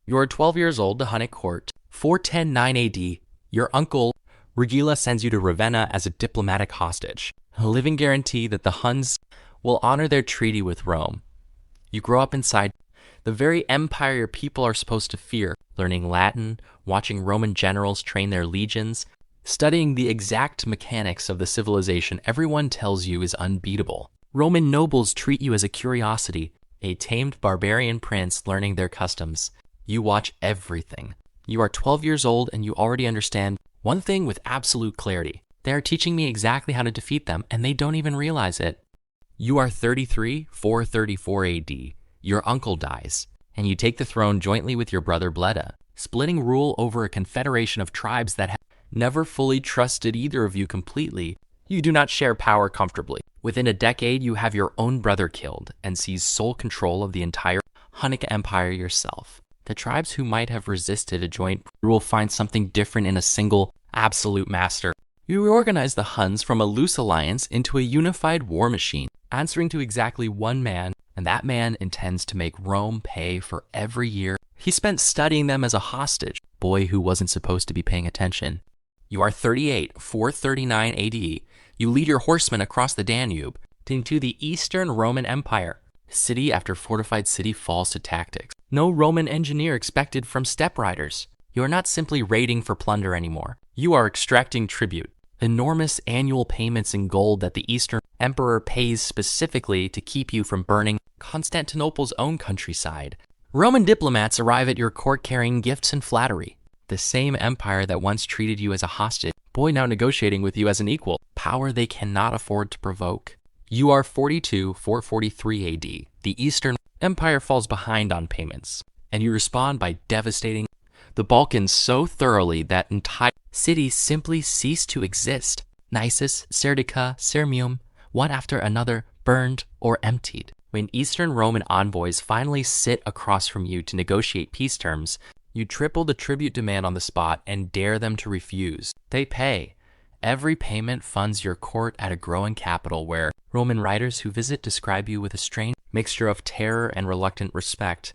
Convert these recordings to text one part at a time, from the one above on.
You are 12 years old, the Hunnic court. 410-9 AD, your uncle, Regila, sends you to Ravenna as a diplomatic hostage, a living guarantee that the Huns will honor their treaty with Rome. You grow up inside the very empire your people are supposed to fear, learning Latin, watching Roman generals train their legions, studying the exact mechanics of the civilization everyone tells you is unbeatable. Roman nobles treat you as a curiosity, a tamed barbarian prince learning their customs. You watch everything. You are 12 years old and you already understand one thing with absolute clarity. They are teaching me exactly how to defeat them, and they don't even realize it. You are 33, 434 AD. Your uncle dies, and you take the throne jointly with your brother Bleda, splitting rule over a confederation of tribes that have never fully trusted either of you completely. You do not share power comfortably. Within a decade, you have your own brother killed and seize sole control of the entire Hunnic Empire yourself. The tribes who might have resisted a joint rule find something different in a single, absolute master. You reorganize the Huns from a loose alliance into a unified war machine, answering to exactly one man, and that man intends to make Rome pay for every year he spent studying them as a hostage, boy who wasn't supposed to be paying attention. You are 38, 439 AD. You lead your horsemen across the Danube into the Eastern Roman Empire. City after fortified city falls to tactics. No Roman engineer expected from steppe riders. You are not simply raiding for plunder anymore. You are extracting tribute, enormous annual payments in gold that the Eastern Emperor pays specifically to keep you from burning Constantinople's own countryside. Roman diplomats arrive at your court carrying gifts and flattery. The same empire that once treated you as a hostage, boy now negotiating with you as an equal, power they cannot afford to provoke. You are 42, 443 AD. The Eastern Empire falls behind on payments, and you respond by devastating the Balkans so thoroughly that entire cities simply cease to exist. Nisus, Serdica, Sirmium, one after another, burned or emptied. When Eastern Roman envoys finally sit across from you to negotiate peace terms, you triple the tribute demand on the spot and dare them to refuse. They pay. Every payment funds your court at a growing capital where Roman writers who visit describe you with a strange mixture of terror and reluctant respect.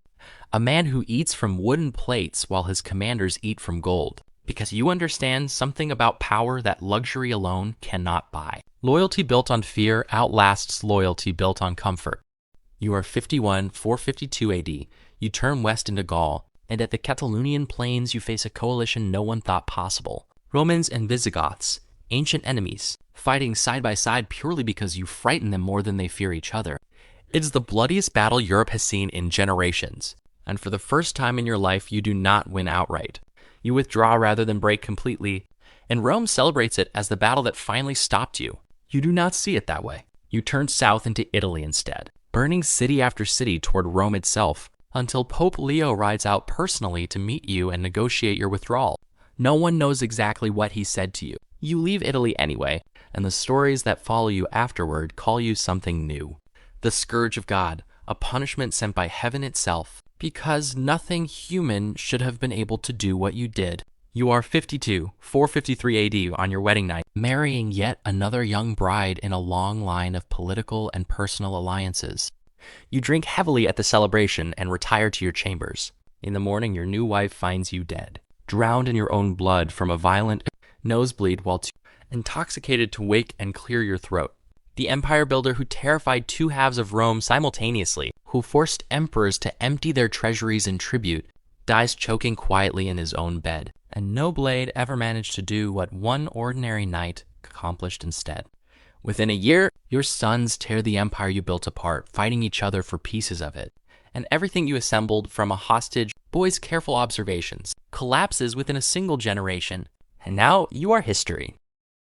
A man who eats from wooden plates while his commanders eat from gold, because you understand something about power that luxury alone cannot buy. Loyalty built on fear outlasts loyalty built on comfort. You are 51, 452 AD. You turn west into Gaul, and at the Catalonian plains you face a coalition no one thought possible. Romans and Visigoths, ancient enemies, fighting side by side purely because you frighten them more than they fear each other. It is the bloodiest battle Europe has seen in generations, and for the first time in your life you do not win outright. You withdraw rather than break completely, and Rome celebrates it as the battle that finally stopped you. You do not see it that way. You turn south into Italy instead, burning city after city toward Rome itself, until Pope Leo rides out personally to meet you and negotiate your withdrawal. No one knows exactly what he said to you. You leave Italy anyway, and the stories that follow you afterward call you something new. The Scourge of God, a punishment sent by heaven itself, because nothing human should have been able to do what you did. You are 52, 453 AD on your wedding night, marrying yet another young bride in a long line of political and personal alliances. You drink heavily at the celebration and retire to your chambers. In the morning, your new wife finds you dead, drowned in your own blood from a violent nosebleed while too intoxicated to wake and clear your throat. The empire builder who terrified two halves of Rome simultaneously, who forced emperors to empty their treasuries in tribute, dies choking quietly in his own bed, and no blade ever managed to do what one ordinary knight accomplished instead. Within a year, your sons tear the empire you built apart, fighting each other for pieces of it, and everything you assembled from a hostage boy's careful observations collapses within a single generation, and now you are history.